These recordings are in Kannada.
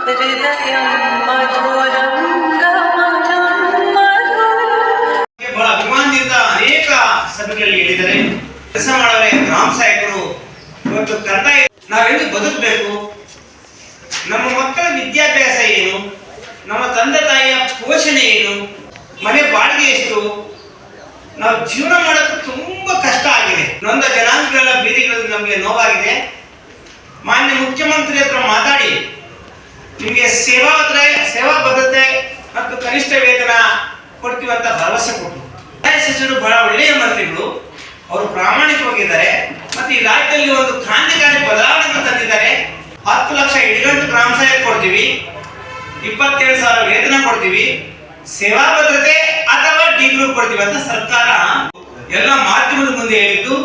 ಬಹಳ ಅಭಿಮಾನದಿಂದ ಅನೇಕ ಸಭೆಗಳಲ್ಲಿ ಹೇಳಿದರೆ ಕೆಲಸ ಮಾಡವರೇ ಗ್ರಾಮ ಸಹಾಯಕರು ಇವತ್ತು ಕಂದಾಯ ನಾವೆಂದು ಬದುಕಬೇಕು, ನಮ್ಮ ಮಕ್ಕಳ ವಿದ್ಯಾಭ್ಯಾಸ ಏನು, ನಮ್ಮ ತಂದೆ ತಾಯಿಯ ಪೋಷಣೆ ಏನು, ಮನೆ ಬಾಡಿಗೆ ಎಷ್ಟು, ನಾವು ಜೀವನ ಮಾಡೋಕ್ಕೆ ತುಂಬಾ ಕಷ್ಟ ಆಗಿದೆ. ನೊಂದ ಜನಾಂಗಗಳೆಲ್ಲ ಬೀದಿಗಳಲ್ಲಿ ನಮಗೆ ನೋವಾಗಿದೆ. ಮಾನ್ಯ ಮುಖ್ಯಮಂತ್ರಿ ಹತ್ರ ಮಾತಾಡಿ ನಿಮಗೆ ಸೇವಾ ಬದ್ಧತೆ ಮತ್ತು ಕನಿಷ್ಠ ವೇತನ ಕೊಡ್ತೀವಿ ಅಂತ ಭರವಸೆ ಕೊಟ್ಟರು. ಸಚಿವರು ಬಹಳ ಒಳ್ಳೆಯ ಮಂತ್ರಿಗಳು, ಅವರು ಪ್ರಾಮಾಣಿಕವಾಗಿದ್ದಾರೆ ಮತ್ತು ಈ ರಾಜ್ಯದಲ್ಲಿ ಒಂದು ಕ್ರಾಂತಿಕಾರಿ ಬದಲಾವಣೆ ತಂದಿದ್ದಾರೆ. 10 ಲಕ್ಷ ಇಡಿಗಂಟು ಗ್ರಾಮ ಸಹಾಯಕ ಕೊಡ್ತೀವಿ, 27,000 ವೇತನ ಕೊಡ್ತೀವಿ, ಸೇವಾ ಭದ್ರತೆ ಅಥವಾ ಡಿ ಗ್ರೂಪ್ ಕೊಡ್ತೀವಿ ಅಂತ ಸರ್ಕಾರ ಎಲ್ಲ ಮಾಧ್ಯಮದ ಮುಂದೆ ಹೇಳಿದ್ದು.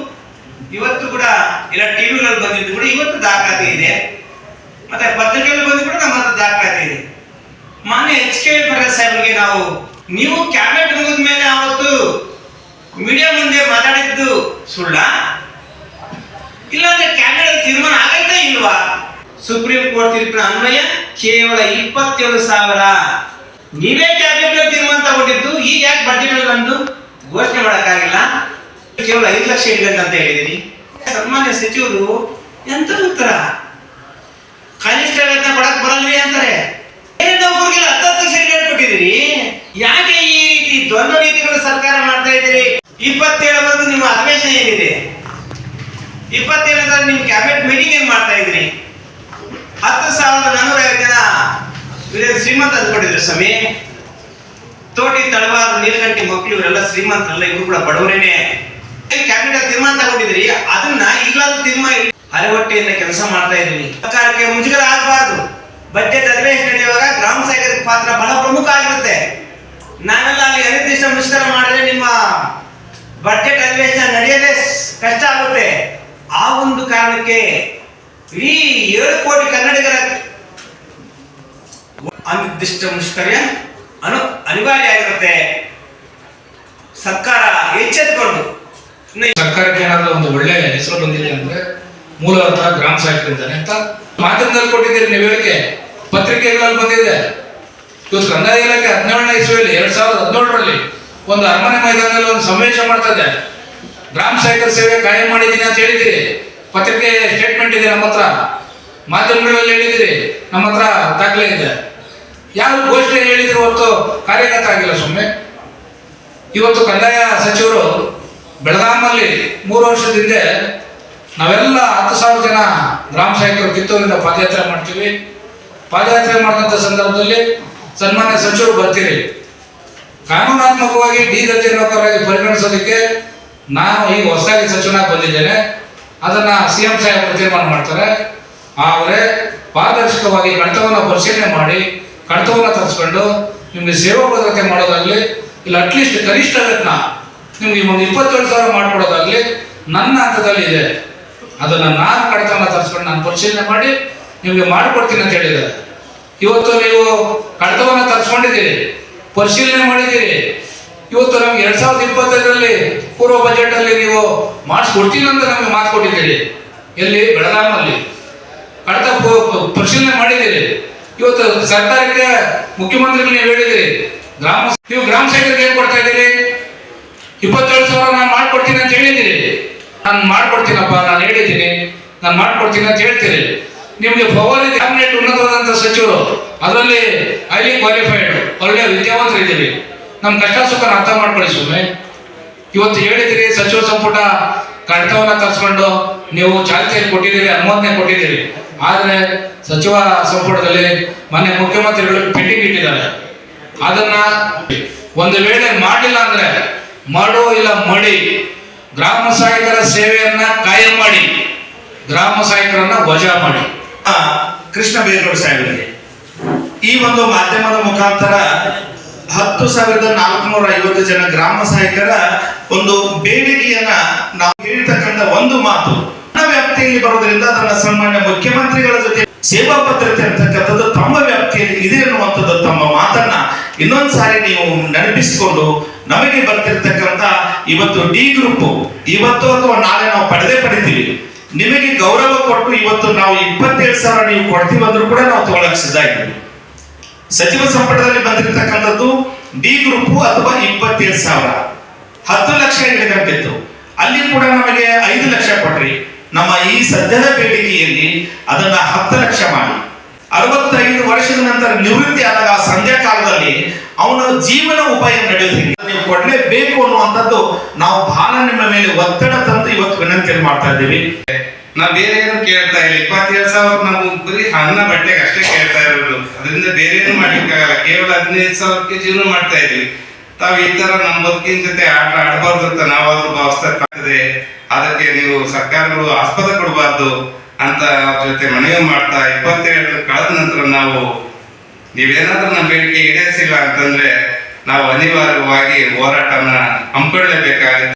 ಇವತ್ತು ಕೂಡ ಇಲ್ಲ ಟಿವಿಗಳಲ್ಲಿ ಬಂದಿದ್ದು ಕೂಡ ಇವತ್ತು ದಾಖಲಾತಿ ಇದೆ, ಮತ್ತೆ ಪತ್ರಿಕೆಯಲ್ಲಿ ಬಂದು ಕೂಡ ನಮ್ಮ ಹತ್ರ ದಾಖಲಾತಿ ಇದೆ. ಮಾನ್ಯ HK ಪಟೇಲ್ ಸಾಹೇಬರಿಗೆ ನೀವು ಕ್ಯಾಬಿನೆಟ್ ಮುಗಿದ ಮೇಲೆ ಅವತ್ತು ಮೀಡಿಯಾ ಮುಂದೆ ಮಾತಾಡಿದ್ದು ಸುಳ್ಳ, ಇಲ್ಲಾಂದ್ರೆ ಕ್ಯಾಬಿನೆಟ್ ತೀರ್ಮಾನ ಆಗೈತಾ ಇಲ್ವಾ? ಸುಪ್ರೀಂ ಕೋರ್ಟ್ ತೀರ್ಪಿನ ಅನ್ವಯ ಕೇವಲ 27,000 ನೀವೇ ಕ್ಯಾಬಿನೆಟ್ ತೀರ್ಮಾನ ತಗೊಂಡಿದ್ದು. ಈಗ ಯಾಕೆ ಬಡ್ಜೆಟ್ ಅಲ್ಲಿ ಬಂದು ಘೋಷಣೆ ಮಾಡಕ್ಕಾಗಿಲ್ಲ? ಕೇವಲ 5 ಲಕ್ಷ ಇಡಿಗಂಟು ಅಂತ ಹೇಳಿದಿರಿ. ಸನ್ಮಾನ್ಯ ಸಚಿವರು ಎಂತ ಉತ್ತರ? ಕನಿಷ್ಠ ವೇತನ ಕೊಡಕ್ ಬರಲ್ರಿ ಅಂತಾರೆ. ನೌಕರಿಗೆಲ್ಲ 10 ಲಕ್ಷ ಇಡಿಗಂಟು ಕೊಟ್ಟಿದ್ದೀರಿ. ಯಾಕೆ ಈ ರೀತಿ ದ್ವಂದ್ವ ನೀತಿಗಳು ಸರ್ಕಾರ ಮಾಡ್ತಾ ಇದ್ದೀರಿ? 27 ನಿಮ್ಮ ಅಧಿವೇಶನ ಏನಿದೆ, 27 ನಿಮ್ ಕ್ಯಾಬಿನೆಟ್ ಮೀಟಿಂಗ್ ಏನ್ ಮಾಡ್ತಾ ಇದ್ರಿ? 10,450 ಜನ ಶ್ರೀಮಂತ ಅಂದ್ಕೊಂಡಿದ್ರು ಸ್ವಾಮಿ. ತೋಟಿ ತಳವಾರ ನೀಲಗಂಟಿ ಮಕ್ಕಳು ಇವರೆಲ್ಲ ಶ್ರೀಮಂತರಲ್ಲ, ಇವರು ಕೂಡ ಬಡವರೇನೆ. ಕ್ಯಾಬಿನೆಟ್ ತೀರ್ಮಾನ ತಗೊಂಡಿದ್ರಿ, ಅದನ್ನ ಈಗಲಾದ್ರೂ ತೀರ್ಮಾನ ಅರೆಹೊಟ್ಟೆಯಿಂದ ಕೆಲಸ ಮಾಡ್ತಾ ಇದ್ದೀವಿ. ಸರ್ಕಾರಕ್ಕೆ ಮುಜುಗರ ಆಗಬಾರ್ದು. ಬಜೆಟ್ ಅಧಿವೇಶನ ನಡೆಯುವಾಗ ಗ್ರಾಮ ಸಹಾಯಕರ ಪಾತ್ರ ಬಹಳ ಪ್ರಮುಖ ಆಗಿರುತ್ತೆ. ನಾವೆಲ್ಲ ಅಲ್ಲಿ ಅನಿರ್ದಿಷ್ಟ ಮುಷ್ಕರ ಮಾಡಿದ್ರೆ ನಿಮ್ಮ ಬಜೆಟ್ ಅಧಿವೇಶನ ನಡೆಯದೇ ಕಷ್ಟ ಆಗುತ್ತೆ. ಆ ಒಂದು ಕಾರಣಕ್ಕೆ ಇಡೀ 7 ಕೋಟಿ ಕನ್ನಡಿಗರ ಅನಿರ್ದಿಷ್ಟ ಮುಷ್ಕರ ಅನಿವಾರ್ಯ ಆಗಿರುತ್ತೆ. ಸರ್ಕಾರ ಎಚ್ಚೆತ್ತುಕೊಂಡು ಸರ್ಕಾರಕ್ಕೆ ಏನಾದ್ರೂ ಒಂದು ಒಳ್ಳೆ ಹೆಸರು ಬಂದಿದೆ ಅಂದ್ರೆ ಮೂಲತಃ ಗ್ರಾಮ ಸಹಾಯಕರಿಂದಾನೆ ಅಂತ ಮಾಧ್ಯಮದಲ್ಲಿ ಕೊಟ್ಟಿದ್ದೀರಿ ನೀವು ಹೇಳಿಕೆ, ಪತ್ರಿಕೆಗಳಲ್ಲಿ ಬಂದಿದೆ. ಇವತ್ತು ಕಂದಾಯ ಇಲಾಖೆ 17ನೇ ಇಸ್ವಿಯಲ್ಲಿ 2017ರಲ್ಲಿ ಒಂದು ಅರಮನೆ ಮೈದಾನದಲ್ಲಿ ಒಂದು ಸಮಾವೇಶ ಮಾಡ್ತದೆ. ಗ್ರಾಮ ಸಹಾಯಕರ ಸೇವೆ ಕಾಯಂ ಮಾಡಿದ್ದೀನಿ ಅಂತ ಹೇಳಿದಿರಿ. ಪತ್ರಿಕೆ ಸ್ಟೇಟ್ಮೆಂಟ್ ಇದೆ ನಮ್ಮ ಹತ್ರ, ಮಾಧ್ಯಮಗಳಲ್ಲಿ ಹೇಳಿದಿರಿ, ನಮ್ಮ ಹತ್ರ ದಾಖಲೆ ಇದೆ. ಯಾವ ಘೋಷಣೆ ಹೇಳಿದ್ರು ಹೊರತು ಕಾರ್ಯಗತ ಆಗಿಲ್ಲ. ಸುಮ್ಮನೆ ಇವತ್ತು ಕಂದಾಯ ಸಚಿವರು ಬೆಳಗಾಮಲ್ಲಿ 3 ವರ್ಷದ ಹಿಂದೆ ನಾವೆಲ್ಲ 10,000 ಜನ ಗ್ರಾಮ ಸಹಾಯಕರು ಕಿತ್ತೂರಿಂದ ಪಾದಯಾತ್ರೆ ಮಾಡ್ತೀವಿ. ಪಾದಯಾತ್ರೆ ಮಾಡಿದಂಥ ಸಂದರ್ಭದಲ್ಲಿ ಸನ್ಮಾನ್ಯ ಸಚಿವರು ಬರ್ತೀರಿ. ಕಾನೂನಾತ್ಮಕವಾಗಿ ಡಿ ದರ್ಜೆ ನೌಕರರಾಗಿ ಪರಿಗಣಿಸೋದಕ್ಕೆ ನಾನು ಈಗ ಹೊಸದಾಗಿ ಸಚಿವನಾಗಿ ಬಂದಿದ್ದೇನೆ. ಅದನ್ನ CM ಸಾಹೇಬರು ತೀರ್ಮಾನ ಮಾಡ್ತಾರೆ. ಆದರೆ ಪಾರದರ್ಶಕವಾಗಿ ಕಡತವನ್ನು ಪರಿಶೀಲನೆ ಮಾಡಿ ಕಡತವನ್ನು ತರಿಸ್ಕೊಂಡು ನಿಮಗೆ ಸೇವಾ ಭದ್ರತೆ ಮಾಡೋದಾಗ್ಲಿ, ಇಲ್ಲ ಅಟ್ಲೀಸ್ಟ್ ಕನಿಷ್ಠ ವೇತನ ನಿಮ್ಗೆ ಒಂದು 27,000 ಮಾಡ್ಕೊಡೋದಾಗ್ಲಿ ನನ್ನ ಹಂತದಲ್ಲಿ ಇದೆ. ಅದನ್ನು ನಾನು ಕಡತವನ್ನು ತರಿಸ್ಕೊಂಡು ನಾನು ಪರಿಶೀಲನೆ ಮಾಡಿ ನಿಮಗೆ ಮಾಡಿಕೊಡ್ತೀನಿ ಅಂತ ಹೇಳಿದ್ದಾರೆ. ಇವತ್ತು ನೀವು ಕಡತವನ್ನು ತರಿಸ್ಕೊಂಡಿದ್ದೀರಿ, ಪರಿಶೀಲನೆ ಮಾಡಿದ್ದೀರಿ. ಇವತ್ತು ನಮ್ಗೆ 2025ರಲ್ಲಿ ಪೂರ್ವ ಬಜೆಟ್ ಅಲ್ಲಿ ನೀವು ಮಾಡಿಸ್ಕೊಡ್ತೀನಿ ಅಂತ ನಮಗೆ ಮಾತು ಕೊಟ್ಟಿದ್ದೀರಿ. ಎಲ್ಲಿ? ಬೆಳಗಾಮಲ್ಲಿ ಕಡತ ಪರಿಶೀಲನೆ ಮಾಡಿದ್ದೀರಿ. ಇವತ್ತು ಸರ್ಕಾರಕ್ಕೆ ಮುಖ್ಯಮಂತ್ರಿಗಳು ನೀವು ಹೇಳಿದಿರಿ, ನೀವು ಗ್ರಾಮ ಸಹಾಯಕರಿಗೆ ಏನ್ ಕೊಡ್ತಾ ಇದ್ದೀರಿ? 27,000 ನಾನು ಮಾಡ್ಕೊಡ್ತೀನಿ ಅಂತ ಹೇಳಿದ್ದೀರಿ. ನಾನು ಮಾಡ್ಕೊಡ್ತೀನಪ್ಪ, ನಾನು ಹೇಳಿದ್ದೀನಿ, ನಾನು ಮಾಡ್ಕೊಡ್ತೀನಿ ಅಂತ ಹೇಳ್ತೀರಿ. ನಿಮಗೆ ಪವರ್ ಇದೆ, ಕ್ಯಾಬಿನೆಟ್ ಉನ್ನತವಾದಂಥ ಸಚಿವರು, ಅದರಲ್ಲಿ ಹೈಲಿ ಕ್ವಾಲಿಫೈಡ್ ಒಳ್ಳೆ ವಿದ್ಯಾವಂತರು ಇದ್ದೀರಿ. ನಮ್ಮ ಕಷ್ಟ ಸುಖ ಅರ್ಥ ಮಾಡ್ಕೊಳ್ಳಿ. ಸುಮ್ಮನೆ ಇವತ್ತು ಹೇಳಿದಿರಿ ಸಚಿವ ಸಂಪುಟ ಕಡತವನ್ನು ತರಿಸ್ಕೊಂಡು ನೀವು ಚಾಲ್ತಿಯಲ್ಲಿ ಕೊಟ್ಟಿದ್ದೀರಿ, ಅನುಮೋದನೆ ಕೊಟ್ಟಿದ್ದೀರಿ. ಆದರೆ ಸಚಿವ ಸಂಪುಟದಲ್ಲಿ ಮೊನ್ನೆ ಮುಖ್ಯಮಂತ್ರಿಗಳು ಪೆಂಡಿಂಗ್ ಇಟ್ಟಿದ್ದಾರೆ. ಅದನ್ನ ಒಂದು ವೇಳೆ ಮಾಡಿಲ್ಲ ಅಂದ್ರೆ ಮಾಡೋ ಇಲ್ಲ ಮಾಡಿ ಗ್ರಾಮ ಸಹಾಯಕರ ಸೇವೆಯನ್ನ ಕಾಯಂ ಮಾಡಿ, ಗ್ರಾಮ ಸಹಾಯಕರನ್ನ ವಜಾ ಮಾಡಿ. ಕೃಷ್ಣ ಬೈರೇಗೌಡ ಸಾಹೇಬರಿಗೆ ಈ ಒಂದು ಮಾಧ್ಯಮದ ಮುಖಾಂತರ 10,450 ಜನ ಗ್ರಾಮ ಸಹಾಯಕರ ಒಂದು ಬೇಡಿಕೆಯನ್ನ ನಾವು ಹೇಳ್ತಕ್ಕಂಥ ಒಂದು ಮಾತು ನನ್ನ ವ್ಯಾಪ್ತಿಯಲ್ಲಿ ಬರೋದ್ರಿಂದ ಅದನ್ನ ಸನ್ಮಾನ್ಯ ಮುಖ್ಯಮಂತ್ರಿಗಳ ಜೊತೆ ಸೇವಾ ಭದ್ರತೆ ಅಂತಕ್ಕಂಥದ್ದು ತಮ್ಮ ವ್ಯಾಪ್ತಿಯಲ್ಲಿ ಇದೆ ಅನ್ನುವಂಥದ್ದು ತಮ್ಮ ಮಾತನ್ನ ಇನ್ನೊಂದು ಸಾರಿ ನೀವು ನೆನಪಿಸಿಕೊಂಡು ನಮಗೆ ಬರ್ತಿರ್ತಕ್ಕಂಥ ಇವತ್ತು ಡಿ ಗ್ರೂಪ್ ಇವತ್ತು ಅಥವಾ ನಾಳೆ ನಾವು ಪಡೆದೇ ಪಡಿತೀವಿ. ನಿಮಗೆ ಗೌರವ ಕೊಟ್ಟು ಇವತ್ತು ನಾವು 27,000 ನೀವು ಕೊಡ್ತೀವಂದ್ರೂ ಕೂಡ ನಾವು ತಗೊಳಕ್ ಸಿದ್ಧ ಇದ್ದೀವಿ. ಸಚಿವ ಸಂಪುಟದಲ್ಲಿ ಬಂದಿರತಕ್ಕಂಥದ್ದು ಡಿ ಗ್ರೂಪ್ ಅಥವಾ 27,000 10 ಲಕ್ಷ ಹಿಡಿದಂತಿತ್ತು. ಅಲ್ಲಿ ಕೂಡ ನಮಗೆ 5 ಲಕ್ಷ ಕೊಟ್ರಿ. ನಮ್ಮ ಈ ಸದ್ಯದ ಬೇಡಿಕೆಯಲ್ಲಿ ಅದನ್ನ 10 ಲಕ್ಷ ಮಾಡಿ 65 ವರ್ಷದ ನಂತರ ನಿವೃತ್ತಿ ಆದಾಗ ಆ ಸಂಧ್ಯಾ ಕಾಲದಲ್ಲಿ ಅವನ ಜೀವನ ಉಪಾಯ ನಡೆಯೋದ್ರಿಂದ ನೀವು ಕೊಡ್ಲೇಬೇಕು ಅನ್ನುವಂಥದ್ದು ನಾವು ಬಹಳ ನಿಮ್ಮ ಮೇಲೆ ಒತ್ತಡ ತಂದು ಇವತ್ತು ವಿನಂತಿಯನ್ನು ಮಾಡ್ತಾ ಇದ್ದೀವಿ. ನಾವು ಬೇರೆ ಏನು ಕೇಳ್ತಾ ಇಲ್ಲ. 27,000 ನಾವು ಬರೀ ಅನ್ನ ಬಟ್ಟೆಗೆ ಅಷ್ಟೇ ಕೇಳ್ತಾ ಇರೋದು. ಅದರಿಂದ ಬೇರೆ ಏನು ಮಾಡ್ಲಿಕ್ಕಾಗಲ್ಲ. ಕೇವಲ 15,000ಕ್ಕೆ ಜೀವನ ಮಾಡ್ತಾ ಇದ್ವಿ. ತಾವು ಈ ತರ ನಮ್ಮ ಬದುಕಿನ ಜೊತೆ ಆಟ ಆಡಬಾರ್ದು ಅಂತ ನಾವಾದ್ರೂ ಭಾವಿಸ್ತಕ್ಕಾಗ್ತದೆ. ಅದಕ್ಕೆ ನೀವು ಸರ್ಕಾರಗಳು ಆಸ್ಪದ ಕೊಡಬಾರ್ದು ಅಂತ ಅವ್ರ ಜೊತೆ ಮನವಿ ಮಾಡ್ತಾ 27 ಕಳೆದ ನಂತರ ನಾವು ನೀವೇನಾದ್ರೂ ನಮ್ಮ ಬೇಡಿಕೆ ಈಡೇರಿಸಿಲ್ಲ ಅಂತಂದ್ರೆ ನಾವು ಅನಿವಾರ್ಯವಾಗಿ ಹೋರಾಟನ ಹಮ್ಮಿಕೊಳ್ಳಲೇಬೇಕಾಗುತ್ತೆ.